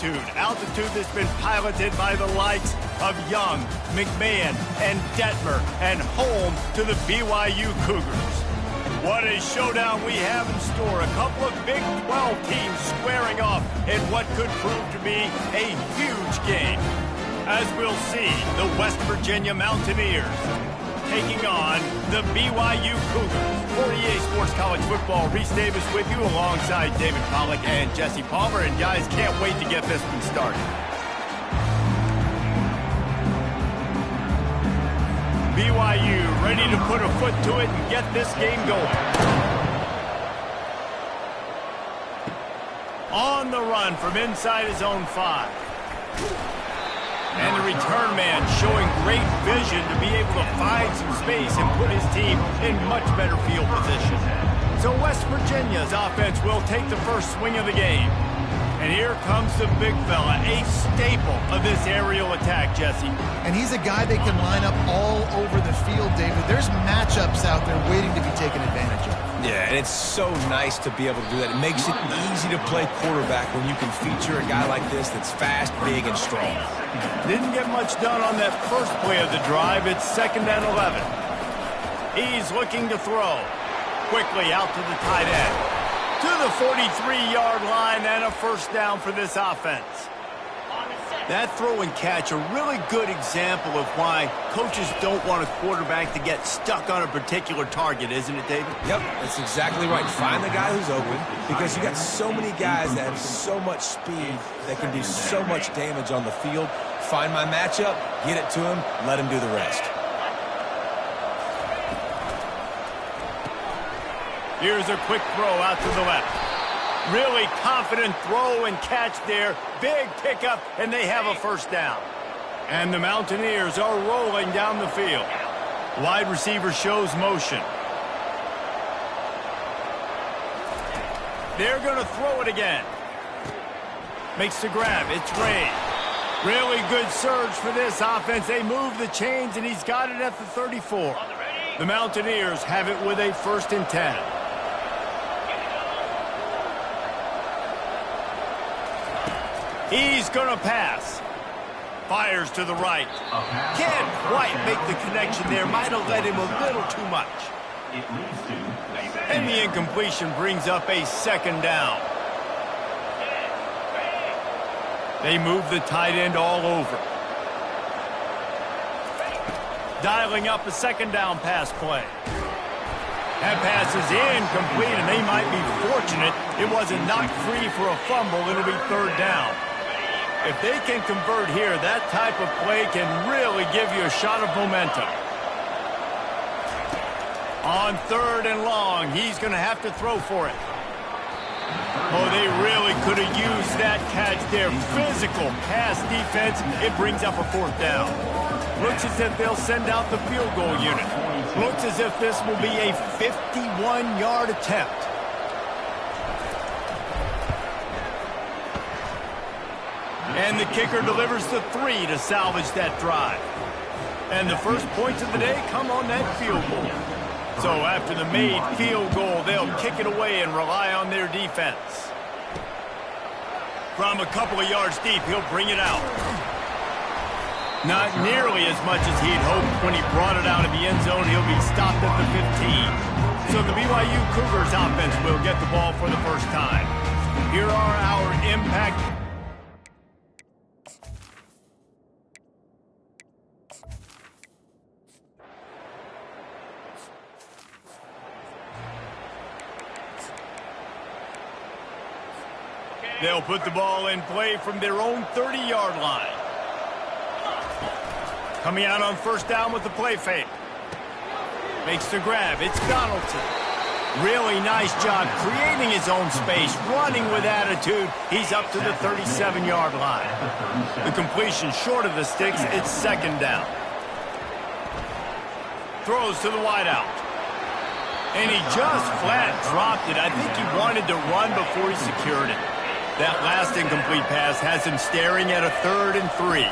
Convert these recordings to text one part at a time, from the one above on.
altitude. Altitude that's been piloted by the likes of Young, McMahon, and Detmer, and home to the BYU Cougars. What a showdown we have in store. A couple of Big 12 teams squaring off in what could prove to be a huge game. As we'll see, the West Virginia Mountaineers taking on the BYU Cougars. For EA Sports College Football, Reese Davis with you alongside David Pollack and Jesse Palmer. And guys, can't wait to get this one started. BYU ready to put a foot to it and get this game going. On the run from inside his own 5. And the return man showing great vision to be able to find some space and put his team in much better field position. So West Virginia's offense will take the first swing of the game. And here comes the big fella, a staple of this aerial attack, Jesse. And he's a guy that can line up all over the field, David. There's matchups out there waiting to be taken advantage of. Yeah, and it's so nice to be able to do that. It makes it easy to play quarterback when you can feature a guy like this that's fast, big, and strong. Didn't get much done on that first play of the drive. It's 2nd and 11. He's looking to throw. Quickly out to the tight end. To the 43-yard line and a first down for this offense. That throw and catch, a really good example of why coaches don't want a quarterback to get stuck on a particular target, isn't it, David? Yep, that's exactly right. Find the guy who's open, because you got so many guys that have so much speed that can do so much damage on the field. Find my matchup, get it to him, let him do the rest. Here's a quick throw out to the left. Really confident throw and catch there. Big pickup, and they have a first down. And the Mountaineers are rolling down the field. Wide receiver shows motion. They're going to throw it again. Makes the grab. It's Ray. Really good surge for this offense. They move the chains, and he's got it at the 34. The Mountaineers have it with a 1st and 10. He's going to pass. Fires to the right. Can't quite make the connection there. Might have led him a little too much. And the incompletion brings up a 2nd down. They move the tight end all over. Dialing up a 2nd down pass play. That pass is incomplete, and they might be fortunate it wasn't knocked free for a fumble. It'll be 3rd down. If they can convert here, that type of play can really give you a shot of momentum. On 3rd and long, he's going to have to throw for it. Oh, they really could have used that catch there. Physical pass defense. It brings up a 4th down. Looks as if they'll send out the field goal unit. Looks as if this will be a 51-yard attempt. And the kicker delivers the 3 to salvage that drive. And the first points of the day come on that field goal. So after the made field goal, they'll kick it away and rely on their defense. From a couple of yards deep, he'll bring it out. Not nearly as much as he'd hoped when he brought it out of the end zone. He'll be stopped at the 15. So the BYU Cougars offense will get the ball for the first time. Here are our impact. They'll put the ball in play from their own 30-yard line. Coming out on 1st down with the play fake. Makes the grab. It's Donaldson. Really nice job creating his own space, running with attitude. He's up to the 37-yard line. The completion short of the sticks. It's 2nd down. Throws to the wideout. And he just flat dropped it. I think he wanted to run before he secured it. That last incomplete pass has him staring at a 3rd and 3.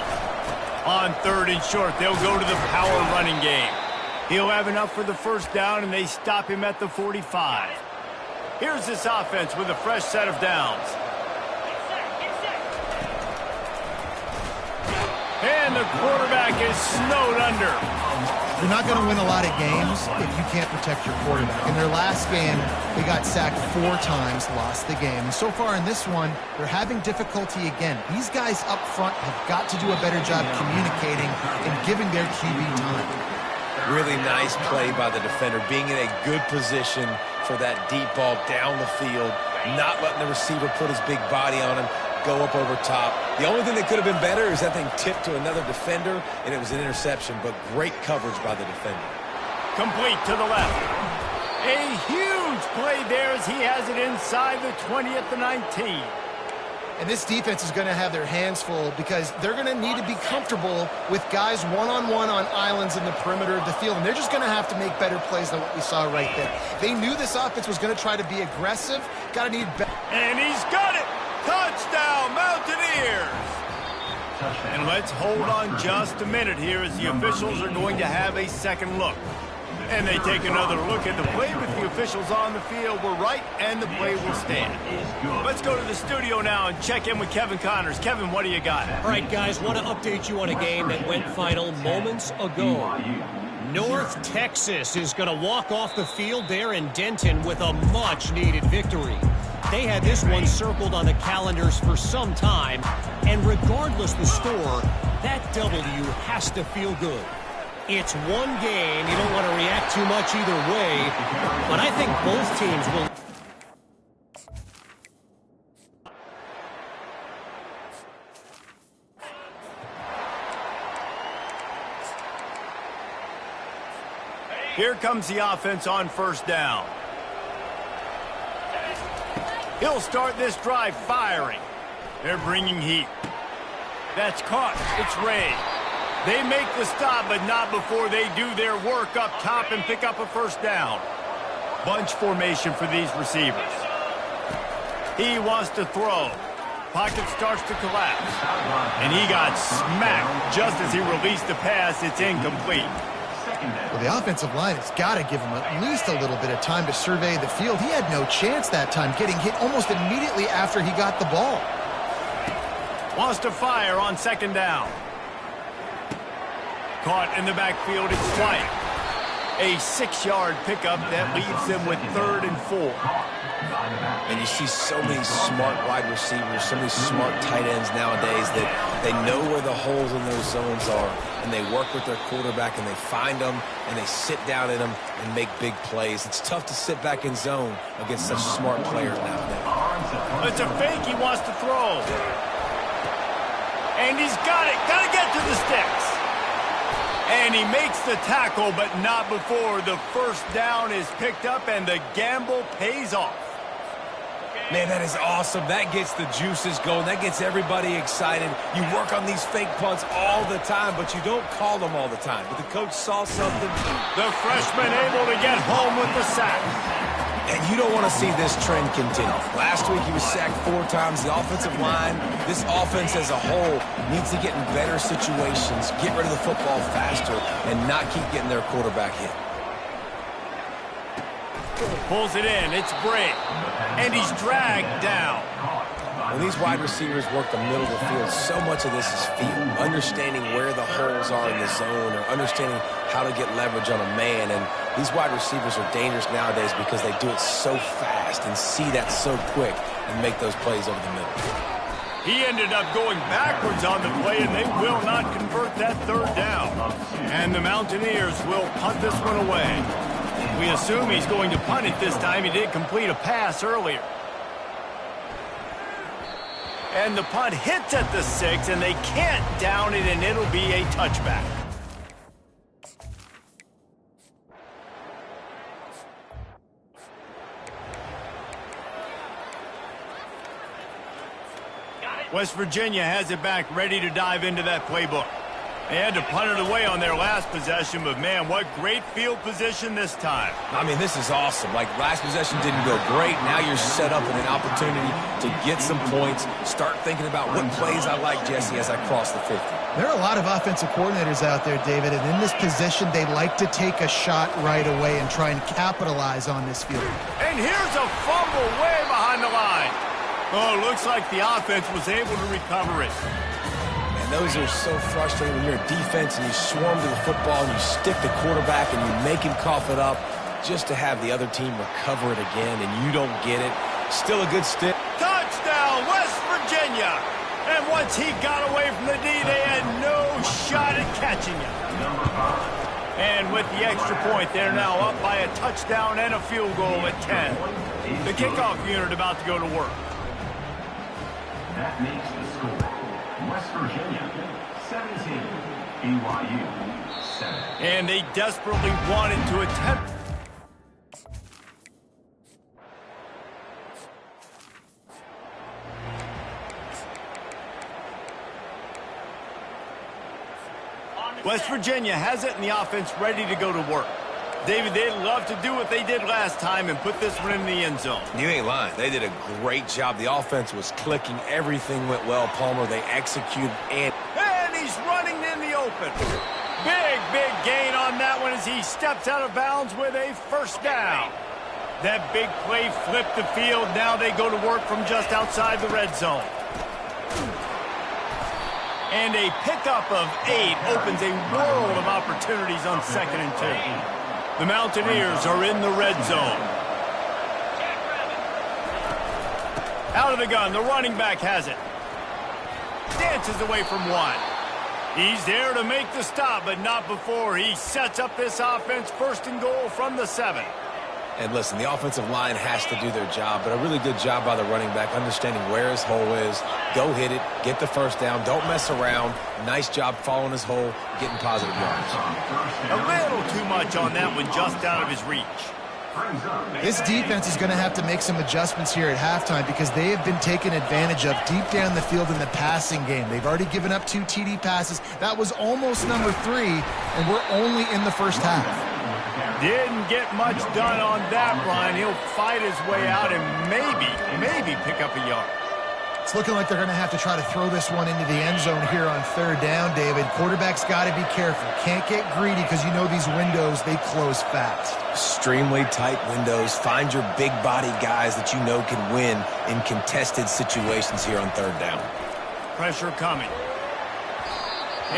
On 3rd and short, they'll go to the power running game. He'll have enough for the first down, and they stop him at the 45. Here's this offense with a fresh set of downs. the quarterback is snowed under. You're not going to win a lot of games if you can't protect your quarterback. In their last game, they got sacked 4 times, lost the game. And so far in this one, they're having difficulty again. These guys up front have got to do a better job communicating and giving their QB time. Really nice play by the defender, being in a good position for that deep ball down the field, not letting the receiver put his big body on him, go up over top. The only thing that could have been better is that thing tipped to another defender, and it was an interception, but great coverage by the defender. Complete to the left. A huge play there as he has it inside the 20 at the 19. And this defense is going to have their hands full because they're going to need to be comfortable with guys one-on-one on islands in the perimeter of the field. And they're just going to have to make better plays than what we saw right there. They knew this offense was going to try to be aggressive. Got to need better. And he's got it. Touchdown, Mountaineers. And let's hold on just a minute here as the officials are going to have a second look. And they take another look at the play with the officials on the field. We're right, and the play will stand. Let's go to the studio now and check in with Kevin Connors. Kevin, what do you got? All right, guys, want to update you on a game that went final moments ago. North Texas is going to walk off the field there in Denton with a much-needed victory. They had this one circled on the calendars for some time, and regardless the score, that W has to feel good. It's one game. You don't want to react too much either way, but I think both teams will. Here comes the offense on first down. He'll start this drive firing. They're bringing heat. That's caught. It's Ray. They make the stop, but not before they do their work up top and pick up a first down. Bunch formation for these receivers. He wants to throw. Pocket starts to collapse. And he got smacked just as he released the pass. It's incomplete. Well, the offensive line has got to give him at least a little bit of time to survey the field. He had no chance that time, getting hit almost immediately after he got the ball. Wants to fire on second down. Caught in the backfield, it's White. A 6-yard pickup that leaves them with 3rd and 4. And you see so many smart wide receivers, so many smart tight ends nowadays that they know where the holes in those zones are, and they work with their quarterback, and they find them, and they sit down in them and make big plays. It's tough to sit back in zone against such smart players nowadays. It's a fake he wants to throw. And he's got it. Got to get to the sticks. And he makes the tackle, but not before the first down is picked up and the gamble pays off. Man, that is awesome. That gets the juices going. That gets everybody excited. You work on these fake punts all the time, but you don't call them all the time. But the coach saw something. The freshman able to get home with the sack. And you don't want to see this trend continue. Last week he was sacked 4 times. The offensive line, this offense as a whole, needs to get in better situations, get rid of the football faster, and not keep getting their quarterback hit. Pulls it in. It's Bray. And he's dragged down. When these wide receivers work the middle of the field, so much of this is feel. Understanding where the holes are in the zone or understanding how to get leverage on a man. And these wide receivers are dangerous nowadays because they do it so fast and see that so quick and make those plays over the middle. He ended up going backwards on the play, and they will not convert that 3rd down. And the Mountaineers will punt this one away. We assume he's going to punt it this time. He did complete a pass earlier. And the punt hits at the 6, and they can't down it, and it'll be a touchback. West Virginia has it back, ready to dive into that playbook. They had to punt it away on their last possession, but man, what great field position this time. I mean, this is awesome. Like, last possession didn't go great. Now you're set up with an opportunity to get some points. Start thinking about what plays I like, Jesse, as I cross the 50. There are a lot of offensive coordinators out there, David, and in this position, they like to take a shot right away and try and capitalize on this field. And here's a fumble way behind the line. Oh, looks like the offense was able to recover it. And those are so frustrating when you're a defense and you swarm to the football and you stick the quarterback and you make him cough it up just to have the other team recover it again and you don't get it. Still a good stick. Touchdown, West Virginia! And once he got away from the D, they had no shot at catching him. And with the extra point, they're now up by a touchdown and a field goal at 10. The kickoff unit about to go to work. That makes the score West Virginia 17, BYU 7. And they desperately wanted to attempt. West Virginia has it in the offense ready to go to work. David, they'd love to do what they did last time and put this one in the end zone. You ain't lying. They did a great job. The offense was clicking. Everything went well, Palmer. They executed and he's running in the open. Big gain on that one as he steps out of bounds with a first down. That big play flipped the field. Now they go to work from just outside the red zone. And a pickup of 8 opens a world of opportunities on 2nd and 2. The Mountaineers are in the red zone. Out of the gun, the running back has it. Dances away from one. He's there to make the stop, but not before he sets up this offense 1st and goal from the 7. And listen, the offensive line has to do their job, but a really good job by the running back, understanding where his hole is. Go hit it, get the first down, don't mess around. Nice job following his hole, getting positive yards. A little too much on that one, just out of his reach. This defense is going to have to make some adjustments here at halftime because they have been taken advantage of deep down the field in the passing game. They've already given up 2 TD passes. That was almost number 3, and we're only in the first half. Didn't get much done on that run. He'll fight his way out and maybe pick up a yard. It's looking like they're going to have to try to throw this one into the end zone here on 3rd down, David. Quarterback's got to be careful. Can't get greedy because you know these windows, they close fast. Extremely tight windows. Find your big body guys that you know can win in contested situations here on 3rd down. Pressure coming.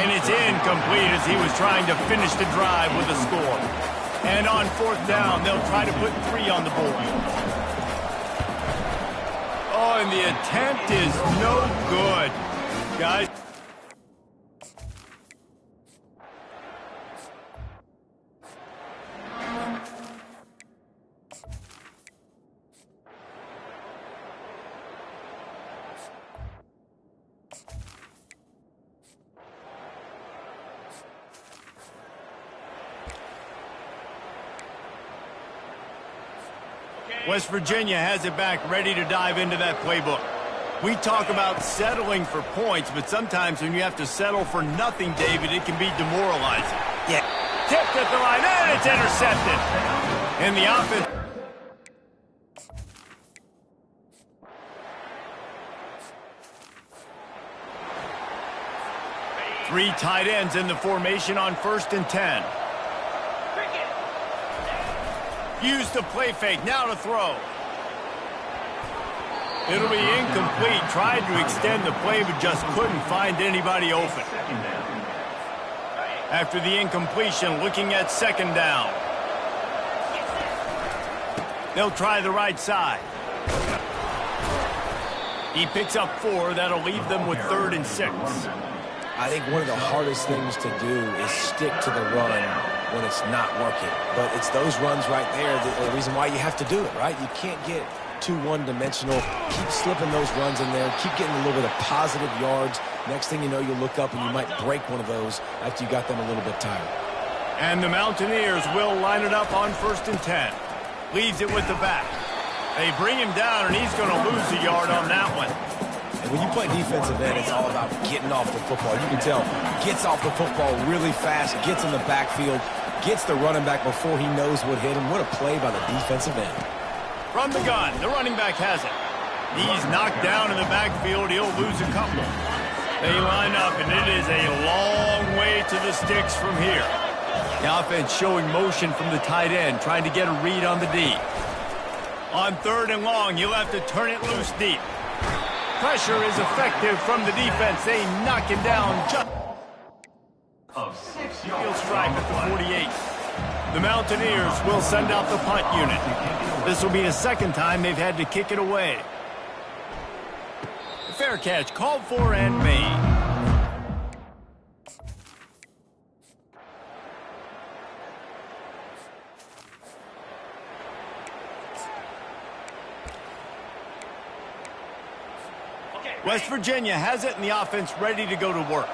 And it's incomplete as he was trying to finish the drive with a score. And on 4th down, they'll try to put 3 on the board. Oh, and the attempt is no good. Guys. West Virginia has it back, ready to dive into that playbook. We talk about settling for points, but sometimes when you have to settle for nothing, David, it can be demoralizing. Yeah. Tipped at the line, and it's intercepted. And the offense. Three tight ends in the formation on 1st and 10. Use the play fake, now to throw. It'll be incomplete. Tried to extend the play, but just couldn't find anybody open. After the incompletion, looking at 2nd down. They'll try the right side. He picks up 4. That'll leave them with 3rd and 6. I think one of the hardest things to do is stick to the run when it's not working. But it's those runs right there that are the reason why you have to do it, right? You can't get too one-dimensional. Keep slipping those runs in there. Keep getting a little bit of positive yards. Next thing you know, you'll look up and you might break one of those after you got them a little bit tired. And the Mountaineers will line it up on 1st and 10. Leaves it with the back. They bring him down, and he's going to lose a yard on that one. And when you play defensive end, it's all about getting off the football. You can tell, gets off the football really fast, gets in the backfield, gets the running back before he knows what hit him. What a play by the defensive end. From the gun, the running back has it. He's knocked down in the backfield. He'll lose a couple. They line up, and it is a long way to the sticks from here. The offense showing motion from the tight end, trying to get a read on the D. On 3rd and long, you'll have to turn it loose deep. Pressure is effective from the defense. They knock him down just Of 6 field yards. stripe at the 48. The Mountaineers will send out the punt unit. This will be the second time they've had to kick it away. Fair catch called for and made. West Virginia has it and the offense ready to go to work.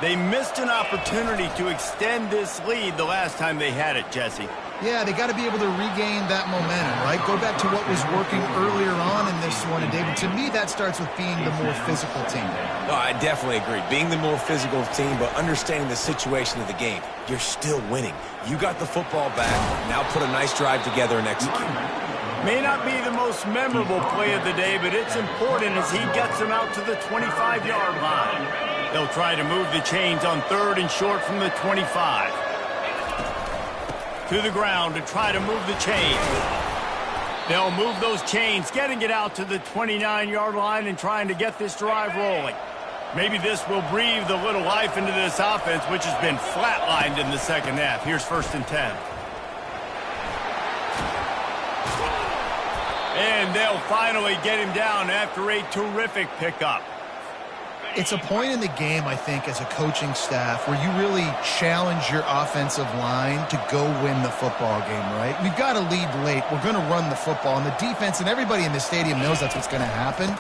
They missed an opportunity to extend this lead the last time they had it, Jesse. Yeah, they got to be able to regain that momentum, right? Go back to what was working earlier on in this one. And, David, to me, that starts with being the more physical team. No, I definitely agree. Being the more physical team, but understanding the situation of the game. You're still winning. You got the football back. Now put a nice drive together and execute. May not be the most memorable play of the day, but it's important as he gets them out to the 25-yard line. They'll try to move the chains on 3rd and short from the 25. To the ground to try to move the chains. They'll move those chains, getting it out to the 29-yard line and trying to get this drive rolling. Maybe this will breathe a little life into this offense, which has been flatlined in the second half. Here's 1st and 10. And they'll finally get him down after a terrific pickup. It's a point in the game, I think, as a coaching staff where you really challenge your offensive line to go win the football game, right? We've got to lead late. We're going to run the football. And the defense and everybody in the stadium knows that's what's going to happen.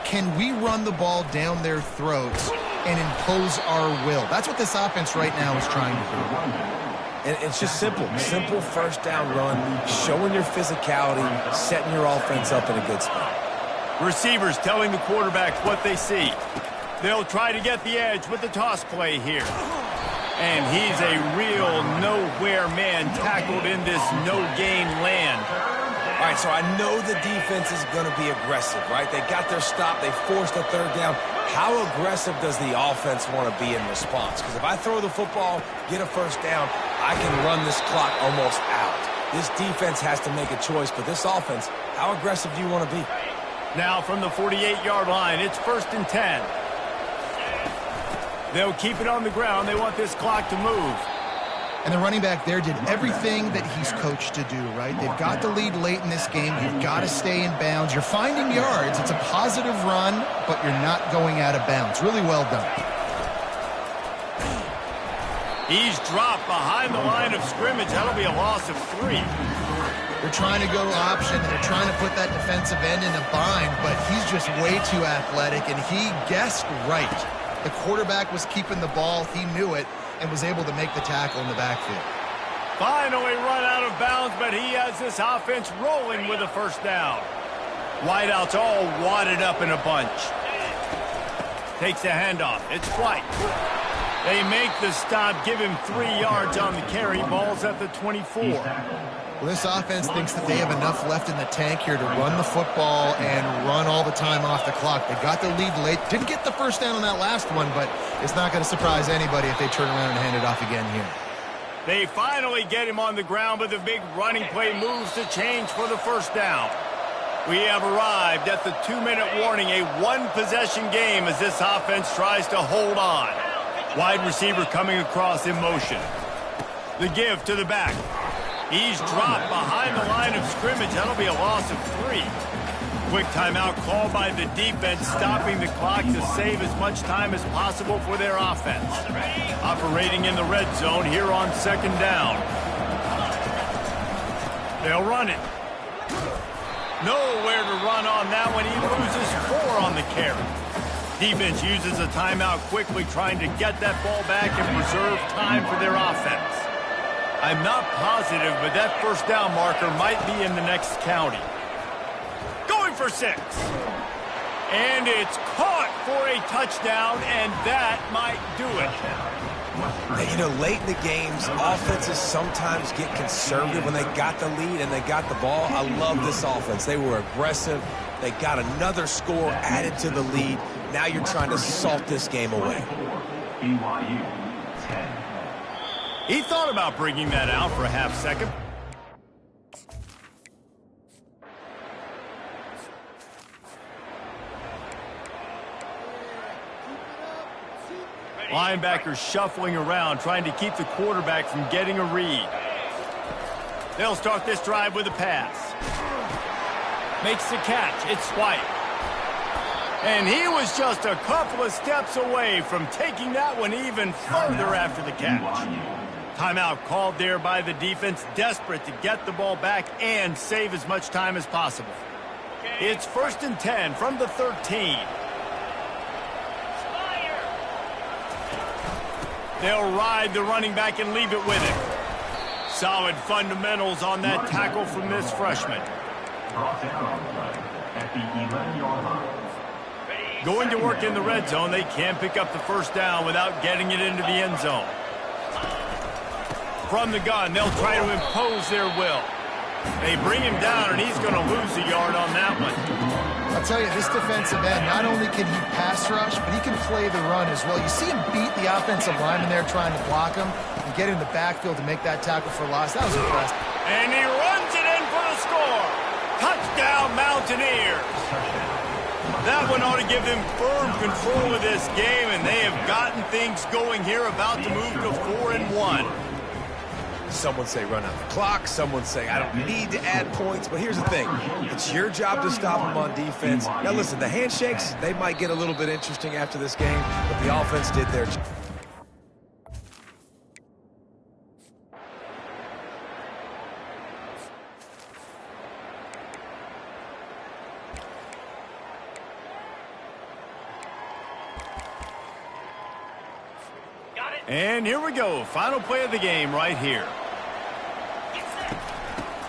Can we run the ball down their throats and impose our will? That's what this offense right now is trying to do. And it's just simple. Simple first down run, showing your physicality, setting your offense up in a good spot. Receivers telling the quarterbacks what they see. They'll try to get the edge with the toss play here. And he's a real nowhere man tackled in this no-gain land. All right, so I know the defense is going to be aggressive, right? They got their stop. They forced a 3rd down. How aggressive does the offense want to be in response? Because if I throw the football, get a 1st down, I can run this clock almost out. This defense has to make a choice, but this offense, how aggressive do you want to be? Now from the 48-yard line, it's 1st and 10. They'll keep it on the ground. They want this clock to move. And the running back there did everything that he's coached to do, right? They've got the lead late in this game. You've got to stay in bounds. You're finding yards. It's a positive run, but you're not going out of bounds. Really well done. He's dropped behind the line of scrimmage. That'll be a loss of 3. They're trying to go option, and they're trying to put that defensive end in a bind, but he's just way too athletic, and he guessed right. The quarterback was keeping the ball. He knew it and was able to make the tackle in the backfield. Finally run out of bounds, but he has this offense rolling with a 1st down. Wideouts all wadded up in a bunch. Takes the handoff. It's Flight. They make the stop, give him 3 yards on the carry. Ball's at the 24. Well, this offense thinks that they have enough left in the tank here to run the football and run all the time off the clock. They got the lead late. Didn't get the 1st down on that last one, but it's not going to surprise anybody if they turn around and hand it off again here. They finally get him on the ground, but the big running play moves to change for the 1st down. We have arrived at the 2-minute warning, a 1-possession game as this offense tries to hold on. Wide receiver coming across in motion. The give to the back. He's dropped behind the line of scrimmage. That'll be a loss of 3. Quick timeout called by the defense, stopping the clock to save as much time as possible for their offense. Operating in the red zone here on 2nd down. They'll run it. Nowhere to run on that one. He loses 4 on the carry. Defense uses a timeout quickly, trying to get that ball back and preserve time for their offense. I'm not positive, but that 1st down marker might be in the next county. Going for 6. And it's caught for a touchdown, and that might do it. And, you know, late in the games, offenses sometimes get conservative when they got the lead and they got the ball. I love this offense. They were aggressive. They got another score added to the lead. Now you're trying to salt this game away. BYU 10. He thought about bringing that out for a half second. Linebackers shuffling around, trying to keep the quarterback from getting a read. They'll start this drive with a pass. Makes the catch. It's White. And he was just a couple of steps away from taking that one even further after the catch. Timeout called there by the defense, desperate to get the ball back and save as much time as possible. It's 1st and 10 from the 13. They'll ride the running back and leave it with him. Solid fundamentals on that tackle from this freshman. Going to work in the red zone, they can't pick up the first down without getting it into the end zone. From the gun, they'll try to impose their will. They bring him down, and he's going to lose a yard on that one. I'll tell you, this defensive end, not only can he pass rush, but he can play the run as well. You see him beat the offensive lineman there trying to block him and get in the backfield to make that tackle for loss. That was impressive. And he runs it in for the score. Touchdown, Mountaineers. That one ought to give them firm control of this game, and they have gotten things going here, about to move to 4-1. Someone say run out the clock. Someone say I don't need to add points. But here's the thing. It's your job to stop them on defense. Now, listen, the handshakes, they might get a little bit interesting after this game, but the offense did their job. And here we go. Final play of the game right here.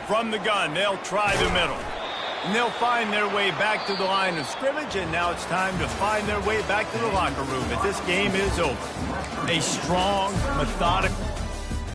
From the gun, they'll try the middle. And they'll find their way back to the line of scrimmage, and now it's time to find their way back to the locker room. But this game is over. A strong, methodical...